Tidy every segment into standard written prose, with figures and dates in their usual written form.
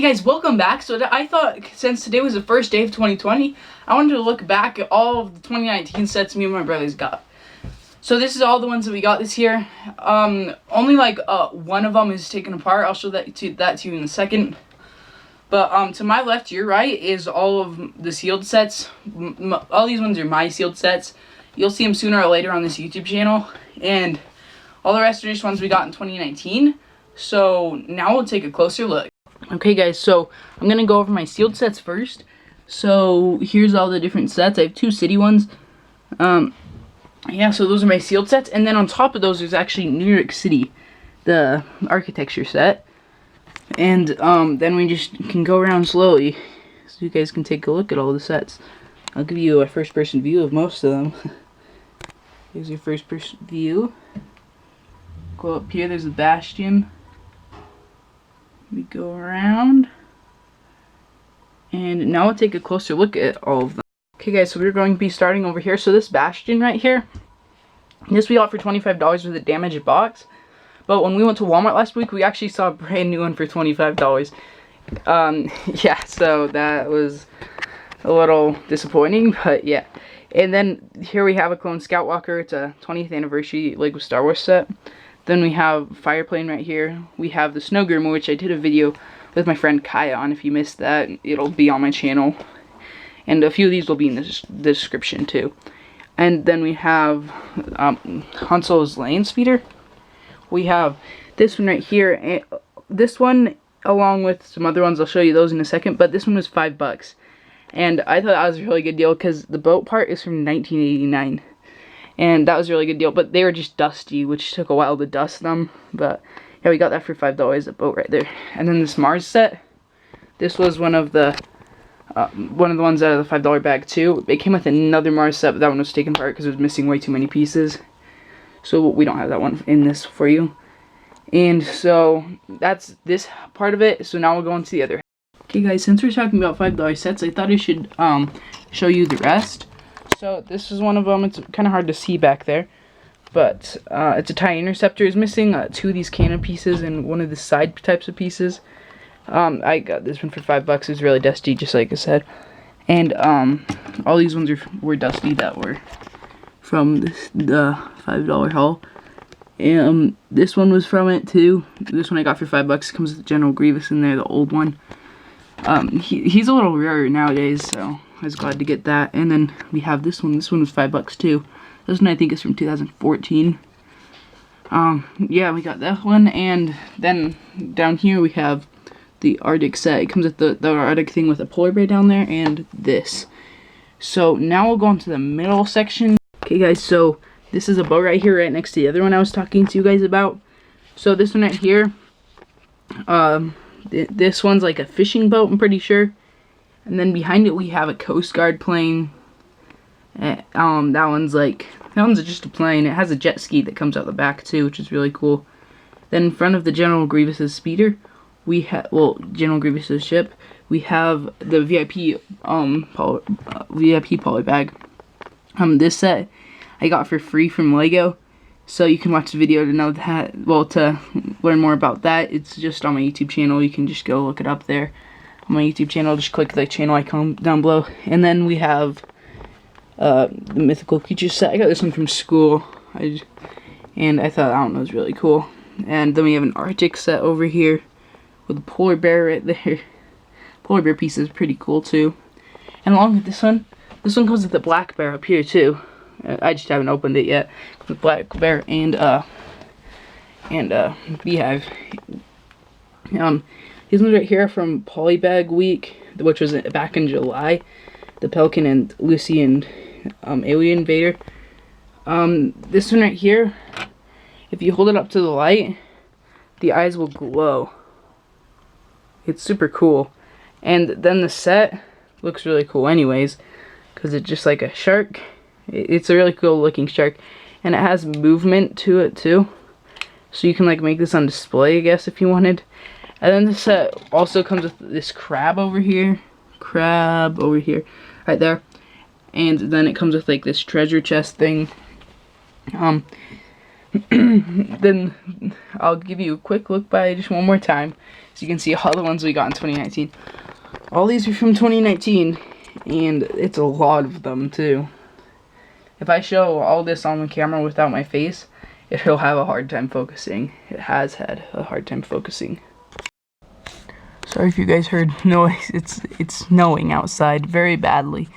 guys, welcome back. So I thought, since today was the first day of 2020, I wanted to look back at all of the 2019 sets me and my brothers got. So this is all the ones that we got this year. Only like one of them is taken apart. I'll show that to you in a second. But to my left, your right, is all of the sealed sets. All these ones are my sealed sets. You'll see them sooner or later on this YouTube channel. And all the rest are just ones we got in 2019. So now we'll take a closer look. Okay guys, so I'm going to go over my sealed sets first. So here's all the different sets. I have two city ones. Yeah, so those are my sealed sets. And then on top of those, there's actually New York City, the architecture set. And then we just can go around slowly so you guys can take a look at all the sets. I'll give you a first person view of most of them. Here's your first person view. Go up here, there's the Bastion. We go around. And now we'll take a closer look at all of them. Okay guys, so we're going to be starting over here. So this Bastion right here, this we got for $25 with a damaged box. But when we went to Walmart last week, we actually saw a brand new one for $25. Yeah, so that was a little disappointing, but yeah. And then here we have a Clone Scout Walker. It's a 20th anniversary Lego Star Wars set. Then we have Fireplane right here. We have the Snow Groomer, which I did a video with my friend Kaya on. If you missed that, it'll be on my channel. And a few of these will be in the description too. And then we have Han Solo's Land Speeder. We have this one right here. This one, along with some other ones, I'll show you those in a second. But this one was $5. And I thought that was a really good deal because the boat part is from 1989. And that was a really good deal. But they were just dusty, which took a while to dust them. But yeah, we got that for $5, a boat right there. And then this Mars set. This was one of the ones out of the $5 bag too. It came with another Mars set, but that one was taken apart because it was missing way too many pieces. So we don't have that one in this for you. And so that's this part of it. So now we'll go on to the other. Okay guys, since we're talking about $5 sets, I thought I should show you the rest. So this is one of them. It's kind of hard to see back there. But it's a TIE Interceptor. It's missing two of these cannon pieces and one of the side types of pieces. I got this one for $5. It's really dusty, just like I said. And all these ones were dusty that were from the $5 haul. And this one was from it too. This one I got for $5. Comes with General Grievous in there, the old one. He's a little rarer nowadays, so I was glad to get that. And then we have this one. This one was $5 too. This one I think is from 2014. Yeah, we got that one. And then down here we have the Arctic set. It comes with the Arctic thing with a polar bear down there and this. So now we'll go into the middle section. Okay guys, so this is a boat right here right next to the other one I was talking to you guys about. So this one right here, this one's like a fishing boat, I'm pretty sure. And then behind it we have a Coast Guard plane. That one's just a plane. It has a jet ski that comes out the back too, which is really cool. Then in front of the General Grievous's speeder, we have, General Grievous's ship, we have the VIP poly bag. This set I got for free from Lego, so you can watch the video to know that, to learn more about that. It's just on my YouTube channel. You can just go look it up there on my YouTube channel. Just click the channel icon down below. And then we have the Mythical Creatures set. I got this one from school, and I thought, it was really cool. And then we have an Arctic set over here with a polar bear right there. Polar bear piece is pretty cool too. And along with this one comes with the black bear up here too. I just haven't opened it yet. With black bear and beehive. These ones right here are from Polybag Week, which was back in July. The Pelican and Lucy and Alien Invader. This one right here, if you hold it up to the light, the eyes will glow. It's super cool. And then the set looks really cool anyways, because it's just like a shark. It's a really cool looking shark, and it has movement to it too, so you can like make this on display, I guess, if you wanted. And then the set also comes with this crab over here, right there, and then it comes with like this treasure chest thing. Then I'll give you a quick look by just one more time so you can see all the ones we got in 2019. All these are from 2019, and it's a lot of them too. If I show all this on the camera without my face, it'll have a hard time focusing. It has had a hard time focusing. Sorry if you guys heard noise. It's snowing outside very badly,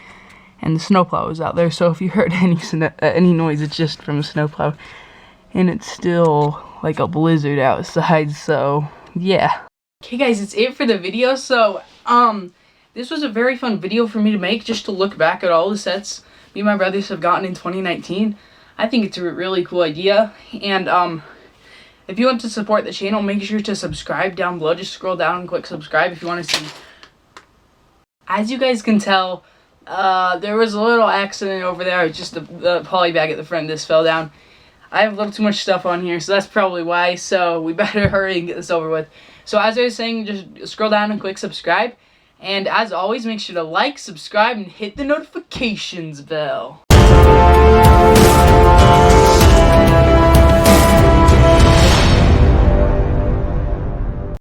and the snowplow is out there. So if you heard any noise, it's just from the snowplow, and it's still like a blizzard outside. So yeah. Okay, guys, it's it for the video. So this was a very fun video for me to make, just to look back at all the sets me and my brothers have gotten in 2019. I think it's a really cool idea, and if you want to support the channel, make sure to subscribe down below. Just scroll down and click subscribe if you want to see. As you guys can tell, there was a little accident over there. Just the poly bag at the front just fell down. I have a little too much stuff on here, so that's probably why. So we better hurry and get this over with. So as I was saying, just scroll down and click subscribe. And as always, make sure to like, subscribe, and hit the notifications bell.